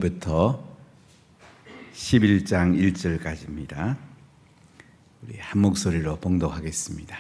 부터 11장 1절까지입니다. 우리 한 목소리로 봉독하겠습니다.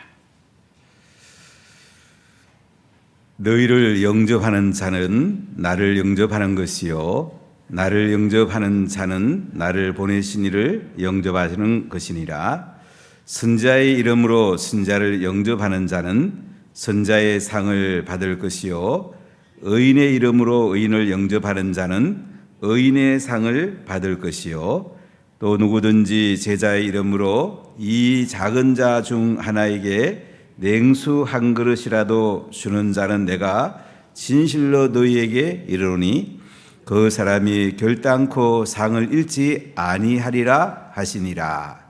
너희를 영접하는 자는 나를 영접하는 것이요 나를 영접하는 자는 나를 보내신 이를 영접하시는 것이니라. 선자의 이름으로 선자를 영접하는 자는 선자의 상을 받을 것이요 의인의 이름으로 의인을 영접하는 자는 의인의 상을 받을 것이요 또 누구든지 제자의 이름으로 이 작은 자 중 하나에게 냉수 한 그릇이라도 주는 자는 내가 진실로 너희에게 이르노니 그 사람이 결단코 상을 잃지 아니하리라 하시니라.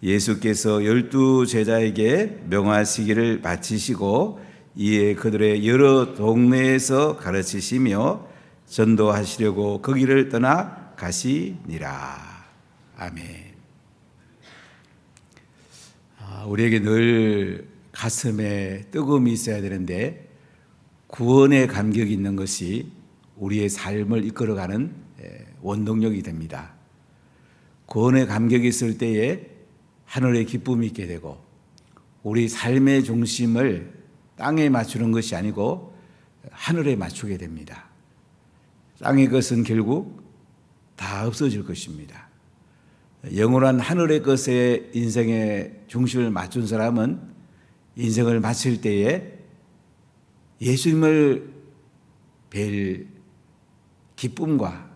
예수께서 12 제자에게 명하시기를 마치시고 이에 그들의 여러 동네에서 가르치시며 전도하시려고 거기를 떠나 가시니라. 아멘. 우리에게 늘 가슴에 뜨거움이 있어야 되는데 구원의 감격이 있는 것이 우리의 삶을 이끌어가는 원동력이 됩니다. 구원의 감격이 있을 때에 하늘의 기쁨이 있게 되고 우리 삶의 중심을 땅에 맞추는 것이 아니고 하늘에 맞추게 됩니다. 땅의 것은 결국 다 없어질 것입니다. 영원한 하늘의 것에 인생의 중심을 맞춘 사람은 인생을 마칠 때에 예수님을 뵐 기쁨과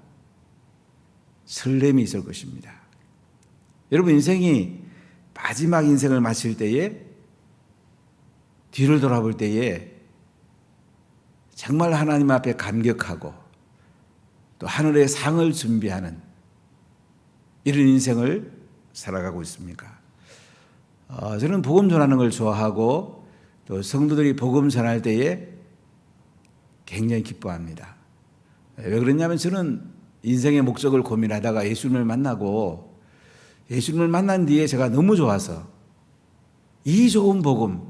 설렘이 있을 것입니다. 여러분, 인생이 마지막 인생을 마칠 때에 뒤를 돌아볼 때에 정말 하나님 앞에 감격하고 또 하늘의 상을 준비하는 이런 인생을 살아가고 있습니까? 저는 복음 전하는 걸 좋아하고 또 성도들이 복음 전할 때에 굉장히 기뻐합니다. 왜 그러냐면 저는 인생의 목적을 고민하다가 예수님을 만나고 예수님을 만난 뒤에 제가 너무 좋아서 이 좋은 복음,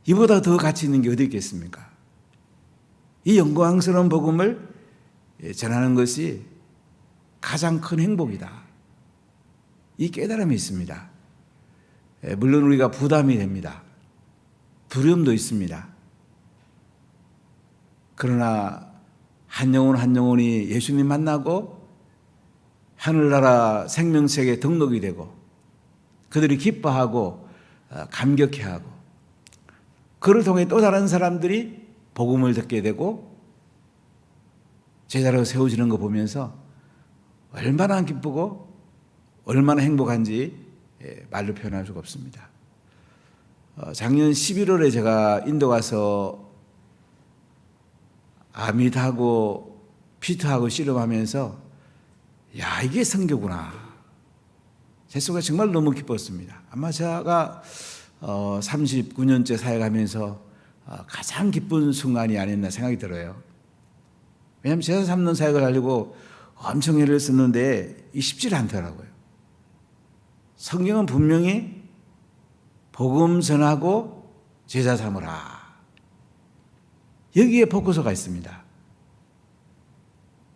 이보다 더 가치 있는 게 어디 있겠습니까? 이 영광스러운 복음을 전하는 것이 가장 큰 행복이다. 이 깨달음이 있습니다. 물론 우리가 부담이 됩니다. 두려움도 있습니다. 그러나 한 영혼 한 영혼이 예수님 만나고 하늘나라 생명책에 등록이 되고 그들이 기뻐하고 감격해하고 그를 통해 또 다른 사람들이 복음을 듣게 되고 제자로 세워지는 거 보면서 얼마나 기쁘고 얼마나 행복한지 말로 표현할 수가 없습니다. 작년 11월에 제가 인도 가서 아밋하고 피트하고 씨름하면서 야, 이게 선교구나. 제 속에 정말 너무 기뻤습니다. 아마 제가 39년째 사역하면서 가장 기쁜 순간이 아니었나 생각이 들어요. 왜냐하면 제사 삼는 사역을 하려고 엄청 애를 썼는데 이 쉽지 않더라고요. 성경은 분명히 복음 전하고 제자 삼으라. 여기에 포커스가 있습니다.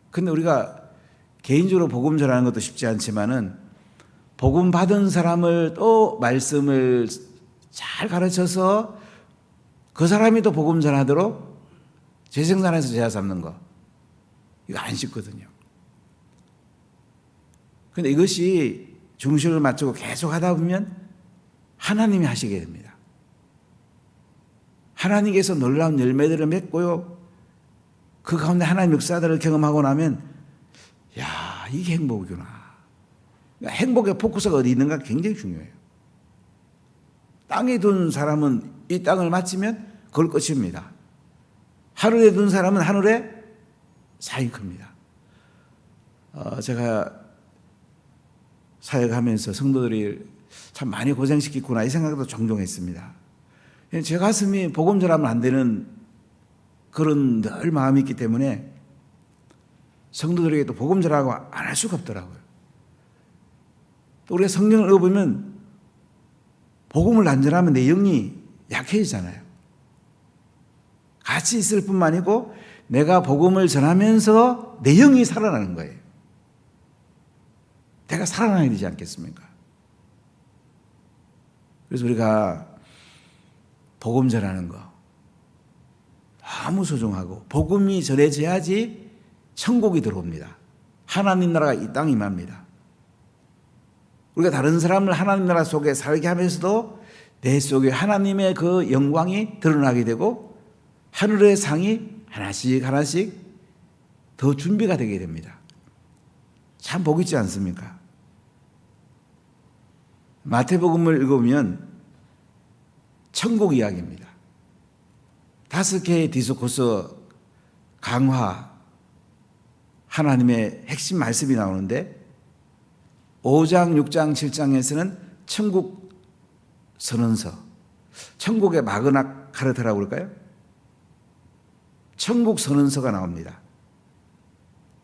근데 우리가 개인적으로 복음 전하는 것도 쉽지 않지만은 복음 받은 사람을 또 말씀을 잘 가르쳐서 그 사람이 또 복음 전하도록 재생산해서 제자 삼는 거. 이거 안 쉽거든요. 그런데 이것이 중심을 맞추고 계속 하다 보면 하나님이 하시게 됩니다. 하나님께서 놀라운 열매들을 맺고요. 그 가운데 하나님 역사들을 경험하고 나면 야, 이게 행복이구나. 그러니까 행복의 포커스가 어디 있는가 굉장히 중요해요. 땅에 둔 사람은 이 땅을 맞추면 그걸 끝입니다. 하늘에 둔 사람은 하늘에 상이 큽니다. 제가 사역하면서 성도들이 참 많이 고생시키구나 이 생각도 종종 했습니다. 제 가슴이 복음 전하면 안 되는 그런 늘 마음이 있기 때문에 성도들에게 또 복음 전하고 안 할 수가 없더라고요. 또 우리가 성경을 읽어보면 복음을 안 전하면 내 영이 약해지잖아요. 같이 있을 뿐만 아니고 내가 복음을 전하면서 내 영이 살아나는 거예요. 내가 살아나야 되지 않겠습니까? 그래서 우리가 복음 전하는 거 너무 소중하고, 복음이 전해져야지 천국이 들어옵니다. 하나님 나라가 이 땅에 임합니다. 우리가 다른 사람을 하나님 나라 속에 살게 하면서도 내 속에 하나님의 그 영광이 드러나게 되고, 하늘의 상이 하나씩 하나씩 더 준비가 되게 됩니다. 참 복 있지 않습니까? 마태복음을 읽으면 천국 이야기입니다. 5개의 디스코스 강화, 하나님의 핵심 말씀이 나오는데, 5장, 6장, 7장에서는 천국 선언서, 천국의 마그나 카르타라고 그럴까요? 천국 선언서가 나옵니다.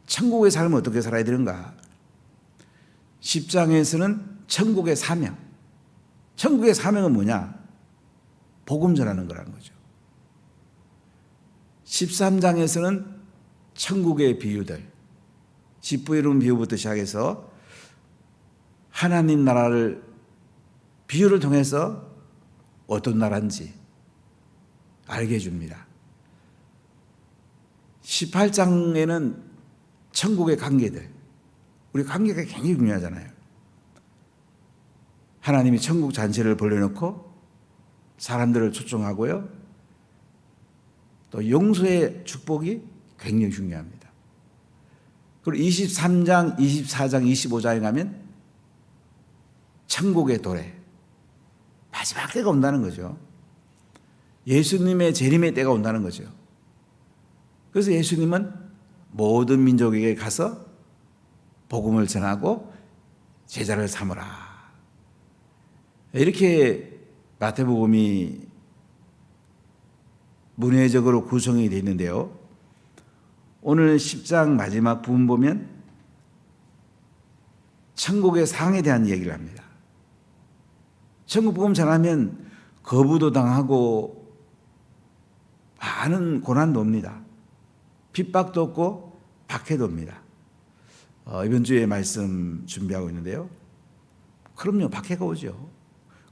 천국의 삶을 어떻게 살아야 되는가? 10장에서는 천국의 사명. 천국의 사명은 뭐냐? 복음 전하는 거라는 거죠. 13장에서는 천국의 비유들, 집부이룬 비유부터 시작해서 하나님 나라를 비유를 통해서 어떤 나라인지 알게 해줍니다. 18장에는 천국의 관계들, 우리 관계가 굉장히 중요하잖아요. 하나님이 천국 잔치를 벌려놓고 사람들을 초청하고요, 또 용서의 축복이 굉장히 중요합니다. 그리고 23장, 24장, 25장에 가면 천국의 도래, 마지막 때가 온다는 거죠. 예수님의 재림의 때가 온다는 거죠. 그래서 예수님은 모든 민족에게 가서 복음을 전하고 제자를 삼으라, 이렇게 마태복음이 문해적으로 구성이 되어 있는데요, 오늘 10장 마지막 부분 보면 천국의 상에 대한 얘기를 합니다. 천국 복음 전하면 거부도 당하고 많은 고난도 옵니다. 핍박도 없고 박해도 옵니다. 이번 주에 말씀 준비하고 있는데요, 그럼요, 박해가 오죠.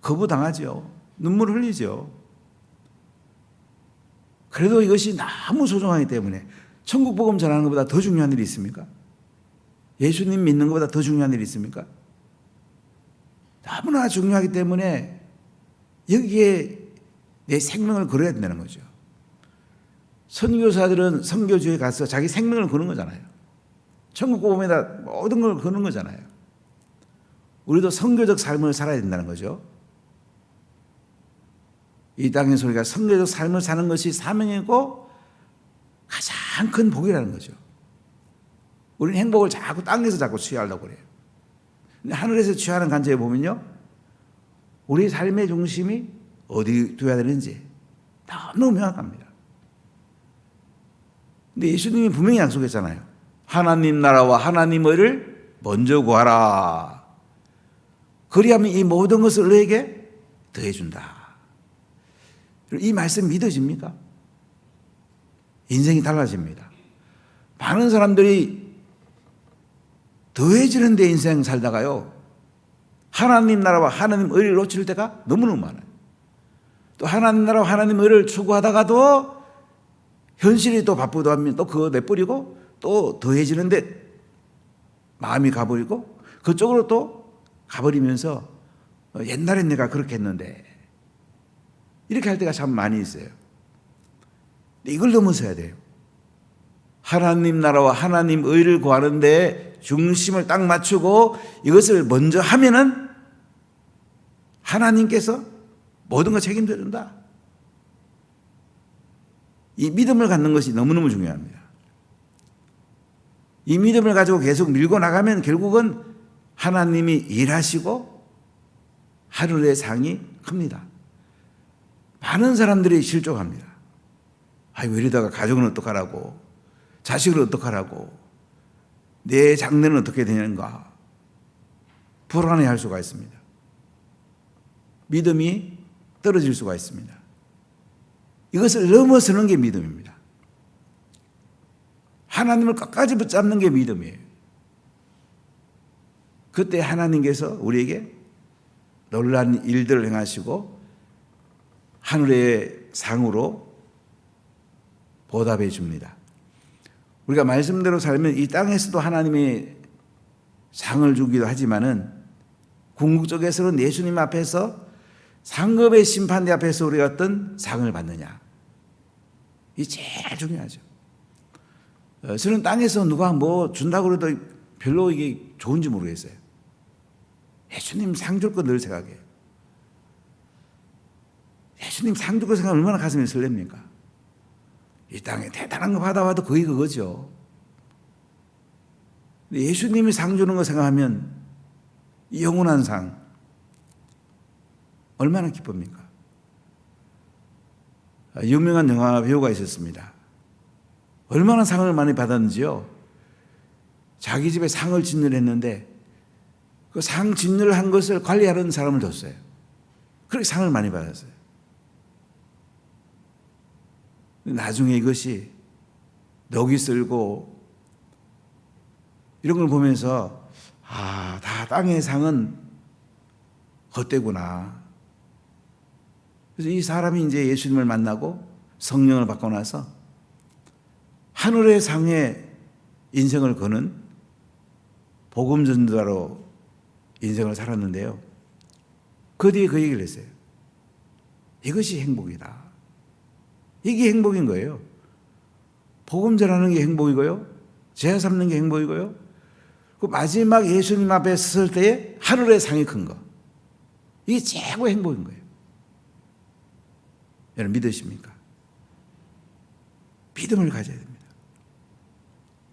거부당하죠. 눈물 흘리죠. 그래도 이것이 너무 소중하기 때문에, 천국 복음 전하는 것보다 더 중요한 일이 있습니까? 예수님 믿는 것보다 더 중요한 일이 있습니까? 너무나 중요하기 때문에 여기에 내 생명을 걸어야 된다는 거죠. 선교사들은 선교지에 가서 자기 생명을 거는 거잖아요. 천국 복음에다 모든 걸 거는 거잖아요. 우리도 선교적 삶을 살아야 된다는 거죠. 이 땅에서 우리가 선교적 삶을 사는 것이 사명이고 가장 큰 복이라는 거죠. 우리는 행복을 자꾸 땅에서 자꾸 취하려고 그래요. 근데 하늘에서 취하는 관점에 보면요, 우리 삶의 중심이 어디 둬야 되는지 너무 명확합니다. 근데 예수님이 분명히 약속했잖아요. 하나님 나라와 하나님 의를 먼저 구하라. 그리하면 이 모든 것을 너에게 더해준다. 이 말씀 믿어집니까? 인생이 달라집니다. 많은 사람들이 더해지는 데 인생 살다가요, 하나님 나라와 하나님 의를 놓칠 때가 너무너무 많아요. 또 하나님 나라와 하나님 의를 추구하다가도 현실이 또 바쁘다 하면 또 그거 내버리고 또 더해지는데 마음이 가버리고 그쪽으로 또 가버리면서 옛날엔 내가 그렇게 했는데, 이렇게 할 때가 참 많이 있어요. 이걸 넘어서야 돼요. 하나님 나라와 하나님 의를 구하는데 중심을 딱 맞추고 이것을 먼저 하면은 하나님께서 모든 걸 책임져 준다. 이 믿음을 갖는 것이 너무너무 중요합니다. 이 믿음을 가지고 계속 밀고 나가면 결국은 하나님이 일하시고 하늘의 상이 큽니다. 많은 사람들이 실족합니다. 왜 이러다가 가족은 어떡하라고, 자식을 어떡하라고, 내 장래는 어떻게 되는가, 불안해할 수가 있습니다. 믿음이 떨어질 수가 있습니다. 이것을 넘어서는 게 믿음입니다. 하나님을 끝까지 붙잡는 게 믿음이에요. 그때 하나님께서 우리에게 놀라운 일들을 행하시고 하늘의 상으로 보답해 줍니다. 우리가 말씀대로 살면 이 땅에서도 하나님이 상을 주기도 하지만은 궁극적에서는 예수님 앞에서 상급의 심판대 앞에서 우리가 어떤 상을 받느냐, 이게 제일 중요하죠. 저는 땅에서 누가 뭐 준다고 해도 별로 이게 좋은지 모르겠어요. 예수님 상 줄 거 늘 생각해요. 예수님 상 줄 거 생각하면 얼마나 가슴이 설렙니까? 이 땅에 대단한 거 받아와도 거의 그거죠. 예수님이 상 주는 거 생각하면 이 영원한 상 얼마나 기쁩니까? 유명한 영화 배우가 있었습니다. 얼마나 상을 많이 받았는지요. 자기 집에 상을 진열했는데 그 상 진열한 것을 관리하는 사람을 뒀어요. 그렇게 상을 많이 받았어요. 나중에 이것이 넋이 쓸고 이런 걸 보면서 다 땅의 상은 헛되구나. 그래서 이 사람이 이제 예수님을 만나고 성령을 받고 나서 하늘의 상에 인생을 거는 복음 전도자로 인생을 살았는데요. 그 뒤에 그 얘기를 했어요. 이것이 행복이다. 이게 행복인 거예요. 복음 전하는 게 행복이고요. 제사 삼는 게 행복이고요. 그 마지막 예수님 앞에 섰을 때에 하늘의 상이 큰 거. 이게 최고의 행복인 거예요. 여러분 믿으십니까? 믿음을 가져야 됩니다.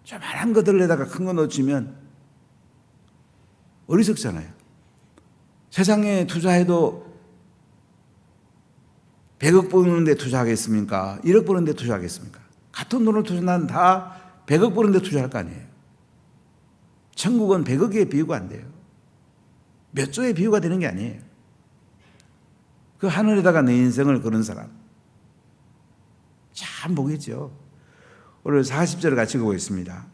조그만한 것들 내다가 큰 거 놓치면 어리석잖아요. 세상에 투자해도 100억 버는데 투자하겠습니까? 1억 버는데 투자하겠습니까? 같은 돈을 투자하면 다 100억 버는데 투자할 거 아니에요. 천국은 100억에 비유가 안 돼요. 몇 조의 비유가 되는 게 아니에요. 그 하늘에다가 내 인생을 거는 사람 참 복이죠. 오늘 40절을 같이 보겠습니다.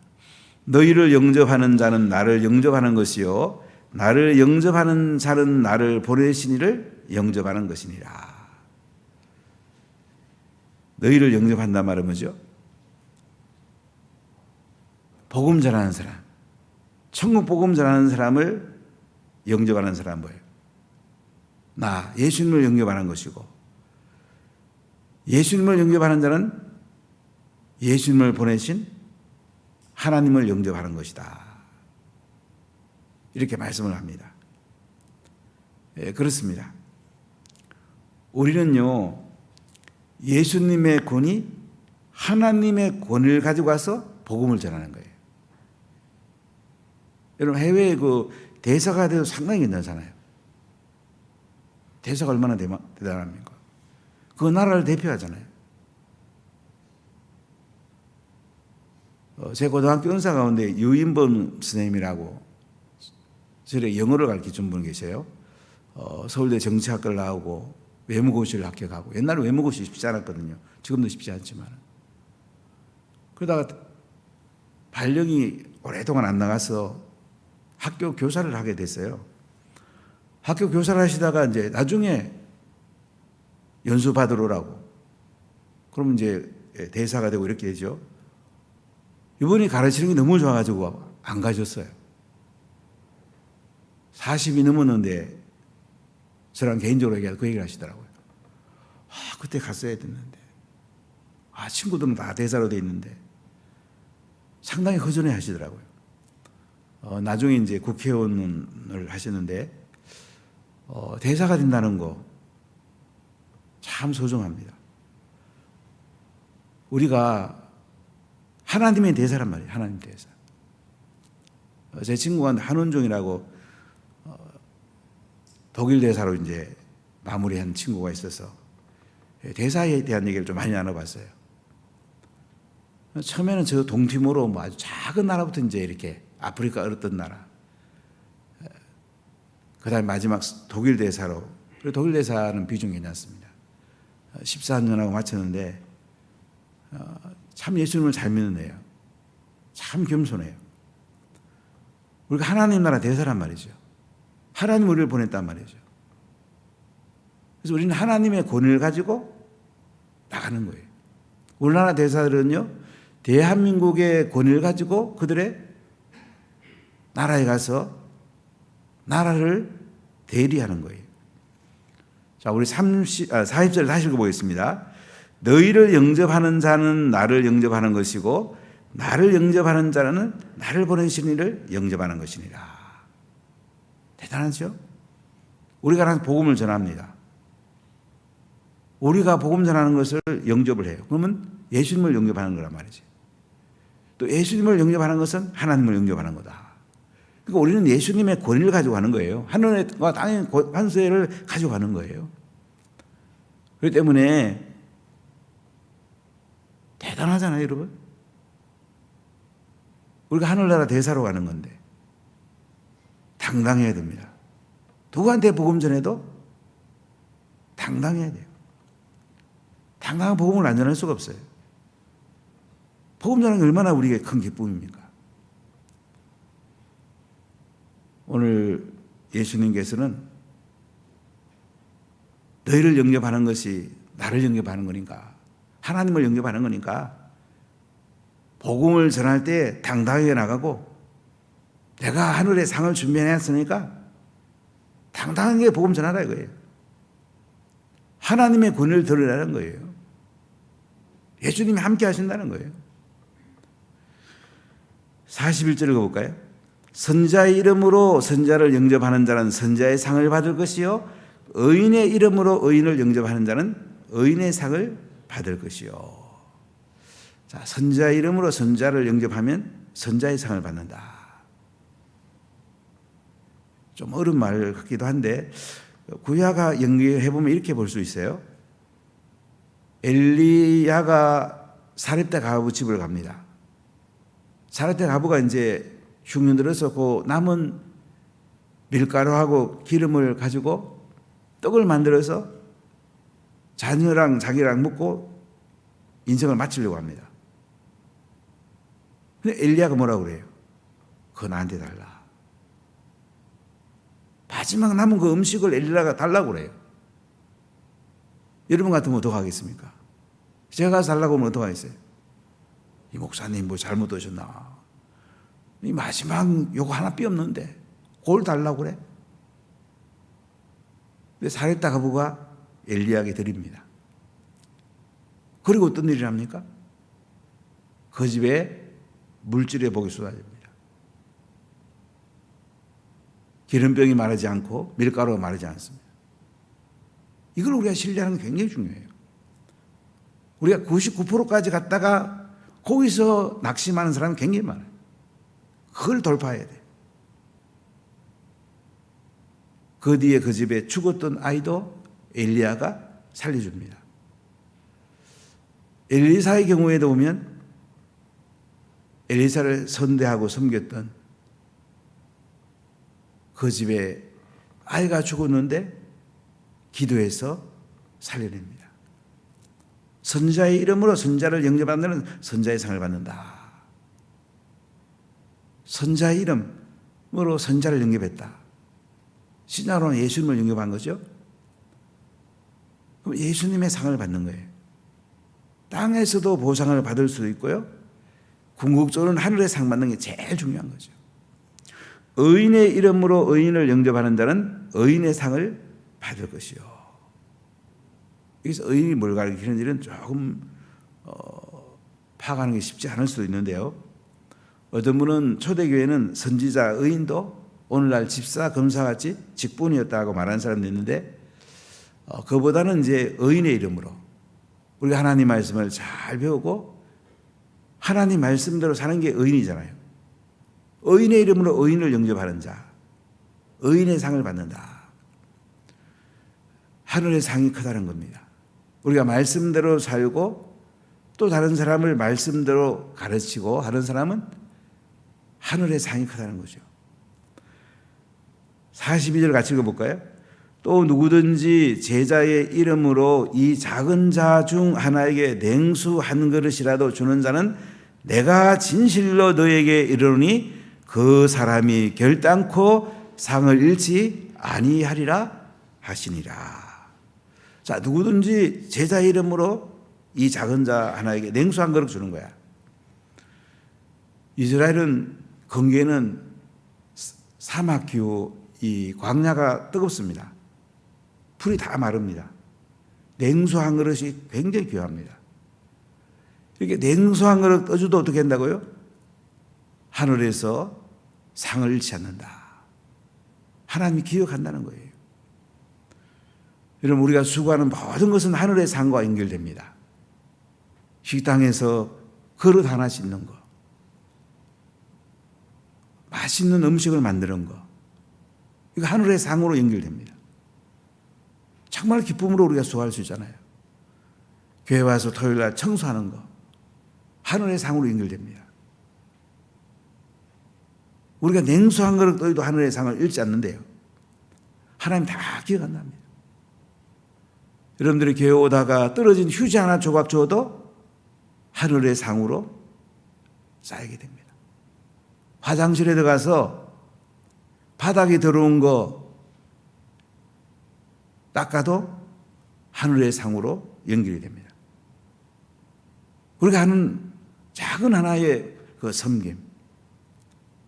너희를 영접하는 자는 나를 영접하는 것이요 나를 영접하는 자는 나를 보내신 이를 영접하는 것이니라. 너희를 영접한단 말은 뭐죠? 복음 전하는 사람, 천국 복음 전하는 사람을 영접하는 사람은 뭐예요? 나 예수님을 영접하는 것이고, 예수님을 영접하는 자는 예수님을 보내신 하나님을 영접하는 것이다. 이렇게 말씀을 합니다. 그렇습니다. 우리는요, 예수님의 권위, 하나님의 권위를 가지고 와서 복음을 전하는 거예요. 여러분, 해외에 그 대사가 돼도 상당히 괜찮잖아요. 대사가 얼마나 대단합니까? 그 나라를 대표하잖아요. 제 고등학교 은사 가운데 유인범 선생님이라고 저를 영어를 가르쳐준 분 계세요. 서울대 정치학과를 나오고 외무고시를 합격하고, 옛날에 외무고시 쉽지 않았거든요. 지금도 쉽지 않지만. 그러다가 발령이 오랫동안 안 나가서 학교 교사를 하게 됐어요. 학교 교사를 하시다가 이제 나중에 연수 받으러 오라고. 그러면 이제 대사가 되고 이렇게 되죠. 이분이 가르치는 게 너무 좋아가지고 안 가셨어요. 40이 넘었는데 저랑 개인적으로 얘기하고 그 얘기를 하시더라고요. 그때 갔어야 됐는데. 친구들은 다 대사로 돼 있는데. 상당히 허전해 하시더라고요. 나중에 이제 국회의원을 하셨는데, 대사가 된다는 거 참 소중합니다. 우리가 하나님의 대사란 말이에요. 하나님 대사. 제 친구가 한원종이라고 독일 대사로 이제 마무리한 친구가 있어서 대사에 대한 얘기를 좀 많이 나눠봤어요. 처음에는 저 동티모로 뭐 아주 작은 나라부터 이제 이렇게 아프리카 어떤 나라, 그 다음에 마지막 독일 대사로, 그리고 독일 대사는 비중이 괜찮습니다. 14년하고 마쳤는데 참 예수님을 잘 믿는 애예요. 참 겸손해요. 우리가 하나님 나라 대사란 말이죠. 하나님 우리를 보냈단 말이죠. 그래서 우리는 하나님의 권위를 가지고 나가는 거예요. 우리나라 대사들은요, 대한민국의 권위를 가지고 그들의 나라에 가서 나라를 대리하는 거예요. 자, 우리 40절 다시 읽어보겠습니다. 너희를 영접하는 자는 나를 영접하는 것이고 나를 영접하는 자는 나를 보내신 이를 영접하는 것이니라. 대단하죠? 우리가 하나님 복음을 전합니다. 우리가 복음 전하는 것을 영접을 해요. 그러면 예수님을 영접하는 거란 말이지. 또 예수님을 영접하는 것은 하나님을 영접하는 거다. 그러니까 우리는 예수님의 권위를 가지고 가는 거예요. 하늘과 땅의 관세를 가지고 가는 거예요. 그렇기 때문에 대단하잖아요, 여러분. 우리가 하늘나라 대사로 가는 건데 당당해야 됩니다. 누구한테 복음 전해도 당당해야 돼요. 당당한 복음을 안 전할 수가 없어요. 복음 전하는 게 얼마나 우리에게 큰 기쁨입니까? 오늘 예수님께서는 너희를 영접하는 것이 나를 영접하는 거니까, 하나님을 영접하는 거니까 복음을 전할 때 당당하게 나가고, 내가 하늘의 상을 준비해놨으니까 당당하게 복음 전하라 이거예요. 하나님의 권위를 드러내라는 거예요. 예수님이 함께 하신다는 거예요. 41절 읽어볼까요? 선자의 이름으로 선자를 영접하는 자는 선자의 상을 받을 것이요 의인의 이름으로 의인을 영접하는 자는 의인의 상을 받을 것이요. 자, 선자의 이름으로 선자를 영접하면 선자의 상을 받는다. 좀 어려운 말 같기도 한데 구약과 연결해보면 이렇게 볼 수 있어요. 엘리야가 사렙다 가부 집을 갑니다. 사렙다 가부가 이제 흉년 들어서 그 남은 밀가루하고 기름을 가지고 떡을 만들어서 자녀랑 자기랑 먹고 인생을 마치려고 합니다. 근데 엘리야가 뭐라고 그래요? 그거 나한테 달라. 마지막 남은 그 음식을 엘리야가 달라고 그래요. 여러분 같으면 어떡하겠습니까? 제가 가서 달라고 하면 어떡하겠어요? 이 목사님 뭐 잘못 오셨나? 이 마지막 요거 하나 삐 없는데 그걸 달라고 그래? 근데 사렙다 가부가 엘리야에게 드립니다. 그리고 어떤 일이 납니까? 그 집에 물질의 복이 쏟아집니다. 기름병이 마르지 않고 밀가루가 마르지 않습니다. 이걸 우리가 신뢰하는 게 굉장히 중요해요. 우리가 99%까지 갔다가 거기서 낙심하는 사람이 굉장히 많아요. 그걸 돌파해야 돼. 그 뒤에 그 집에 죽었던 아이도 엘리야가 살려줍니다. 엘리사의 경우에도 보면 엘리사를 선대하고 섬겼던 그 집에 아이가 죽었는데 기도해서 살려냅니다. 선자의 이름으로 선자를 영접하는 선자의 상을 받는다. 선자의 이름으로 선자를 영접했다. 신약으로는 예수님을 영접한 거죠. 그럼 예수님의 상을 받는 거예요. 땅에서도 보상을 받을 수도 있고요. 궁극적으로는 하늘의 상 받는 게 제일 중요한 거죠. 의인의 이름으로 의인을 영접하는 자는 의인의 상을 받을 것이요. 여기서 의인이 뭘 가리키는지는 조금 파악하는 게 쉽지 않을 수도 있는데요. 어떤 분은 초대교회는 선지자 의인도 오늘날 집사 검사같이 직분이었다고 말하는 사람도 있는데 그보다는 이제 의인의 이름으로 우리가 하나님 말씀을 잘 배우고 하나님 말씀대로 사는 게 의인이잖아요. 의인의 이름으로 의인을 영접하는 자, 의인의 상을 받는다. 하늘의 상이 크다는 겁니다. 우리가 말씀대로 살고 또 다른 사람을 말씀대로 가르치고 하는 사람은 하늘의 상이 크다는 거죠. 42절 같이 읽어볼까요? 또 누구든지 제자의 이름으로 이 작은 자 중 하나에게 냉수 한 그릇이라도 주는 자는 내가 진실로 너에게 이르노니 그 사람이 결단코 상을 잃지 아니하리라 하시니라. 자, 누구든지 제자 이름으로 이 작은 자 하나에게 냉수 한 그릇 주는 거야. 이스라엘은 건기에는 사막 기후, 이 광야가 뜨겁습니다. 풀이 다 마릅니다. 냉수 한 그릇이 굉장히 귀합니다. 이렇게 냉수 한 그릇 떠줘도 어떻게 한다고요? 하늘에서 상을 잃지 않는다. 하나님이 기억한다는 거예요. 여러분, 우리가 수고하는 모든 것은 하늘의 상과 연결됩니다. 식당에서 그릇 하나 씻는 거, 맛있는 음식을 만드는 거, 이거 하늘의 상으로 연결됩니다. 정말 기쁨으로 우리가 수고할 수 있잖아요. 교회 와서 토요일 날 청소하는 거, 하늘의 상으로 연결됩니다. 우리가 냉수 한 그릇 떠도 하늘의 상을 잃지 않는데요. 하나님 다 기억한답니다. 여러분들이 교회 오다가 떨어진 휴지 하나 조각 줘도 하늘의 상으로 쌓이게 됩니다. 화장실에 들어가서 바닥에 들어온 거 닦아도 하늘의 상으로 연결이 됩니다. 우리가 하는 작은 하나의 그 섬김,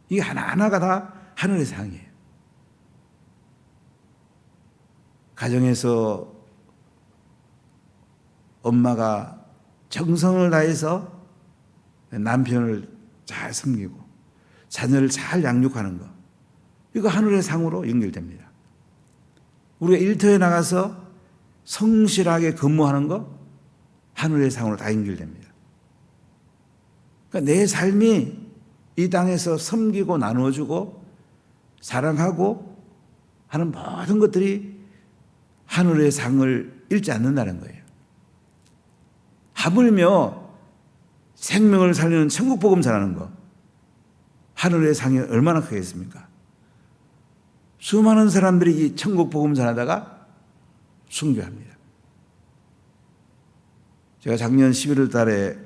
이게 하나하나가 다 하늘의 상이에요. 가정에서 엄마가 정성을 다해서 남편을 잘 섬기고 자녀를 잘 양육하는 것, 이거 하늘의 상으로 연결됩니다. 우리가 일터에 나가서 성실하게 근무하는 거 하늘의 상으로 다 연결됩니다. 그러니까 내 삶이 이 땅에서 섬기고 나누어주고 사랑하고 하는 모든 것들이 하늘의 상을 잃지 않는다는 거예요. 하물며 생명을 살리는 천국 복음 전하는 거, 하늘의 상이 얼마나 크겠습니까? 수많은 사람들이 이 천국 복음 전하다가 순교합니다. 제가 작년 11월 달에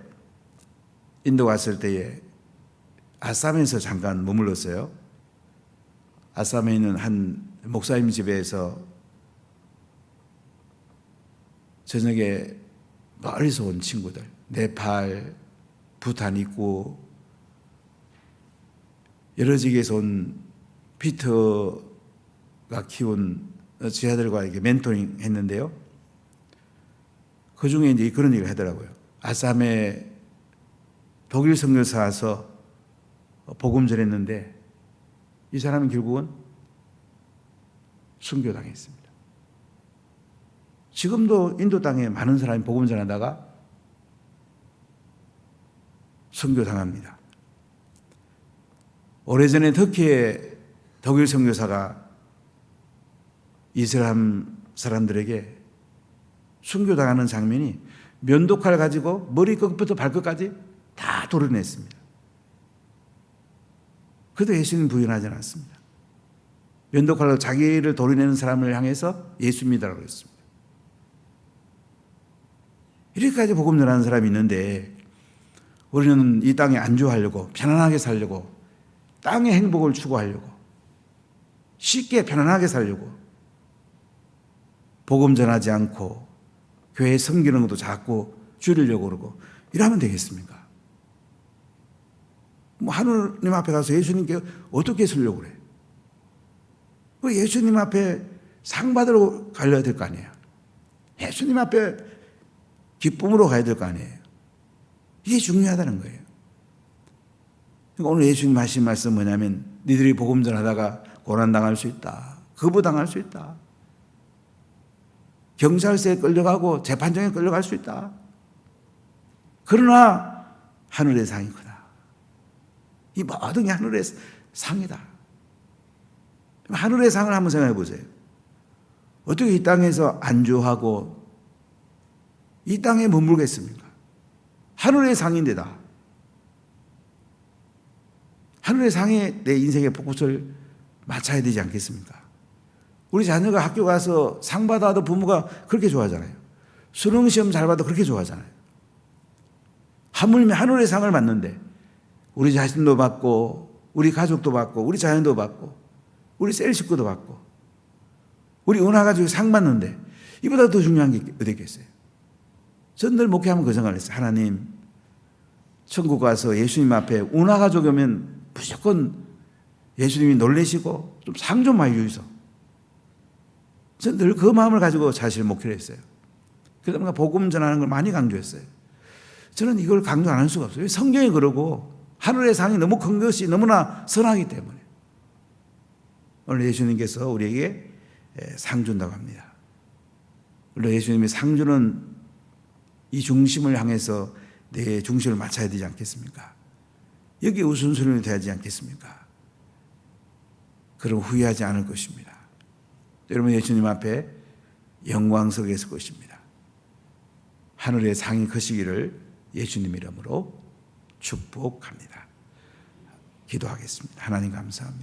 인도 갔을 때에 아쌈에서 잠깐 머물렀어요. 아쌈에 있는 한 목사님 집에서 저녁에 멀리서 온 친구들, 네팔, 부탄 있고 여러 지역에서 온 피터가 키운 지하들과 이렇게 멘토링 했는데요. 그 중에 이제 그런 얘기를 하더라고요. 아쌈에 독일 선교사 와서 복음 전했는데 이 사람은 결국은 순교당했습니다. 지금도 인도 땅에 많은 사람이 복음 전하다가 순교당합니다. 오래전에 터키의 독일 선교사가 이슬람 사람들에게 순교당하는 장면이 면도칼 가지고 머리 끝부터 발끝까지 다 도려냈습니다. 그래도 예수님 부인하지 않았습니다. 면도칼로 자기를 도려내는 사람을 향해서 예수 믿으라고 했습니다. 이렇게까지 복음 전하는 사람이 있는데 우리는 이 땅에 안주하려고 편안하게 살려고 땅의 행복을 추구하려고 쉽게 편안하게 살려고 복음 전하지 않고 교회 섬기는 것도 자꾸 줄이려고 그러고 이러면 되겠습니까? 뭐 하느님 앞에 가서 예수님께 어떻게 쓰려고 그래? 예수님 앞에 상 받으러 가야 될 거 아니에요. 예수님 앞에 기쁨으로 가야 될 거 아니에요. 이게 중요하다는 거예요. 그러니까 오늘 예수님 하신 말씀 뭐냐면 니들이 복음 전하다가 고난당할 수 있다. 거부당할 수 있다. 경찰서에 끌려가고 재판정에 끌려갈 수 있다. 그러나 하늘의 상이 크다. 이 모든 게 하늘의 상이다. 하늘의 상을 한번 생각해 보세요. 어떻게 이 땅에서 안주하고 이 땅에 머물겠습니까? 하늘의 상인데다. 하늘의 상에 내 인생의 포커스를 맞춰야 되지 않겠습니까? 우리 자녀가 학교 가서 상 받아도 부모가 그렇게 좋아하잖아요. 수능 시험 잘 봐도 그렇게 좋아하잖아요. 하물며 하늘의 상을 받는데 우리 자신도 받고 우리 가족도 받고 우리 자녀도 받고 우리 셀 식구도 받고 우리 은하가족이 상 받는데 이보다 더 중요한 게 어디 있겠어요? 저는 늘 목회하면 그 생각을 했어요. 하나님, 천국 가서 예수님 앞에 은하가족이 오면 무조건 예수님이 놀라시고 좀 상 좀 많이 주이소. 저는 늘 그 마음을 가지고 사실 목회를 했어요. 그러다 복음 전하는 걸 많이 강조했어요. 저는 이걸 강조 안 할 수가 없어요. 성경이 그러고 하늘의 상이 너무 큰 것이 너무나 선하기 때문에. 오늘 예수님께서 우리에게 상 준다고 합니다. 물론 예수님이 상 주는 이 중심을 향해서 내 중심을 맞춰야 되지 않겠습니까? 여기에 우선순위가 되지 않겠습니까? 그럼 후회하지 않을 것입니다. 여러분 예수님 앞에 영광스럽게 설 것입니다. 하늘의 상이 크시기를 예수님 이름으로 축복합니다. 기도하겠습니다. 하나님 감사합니다.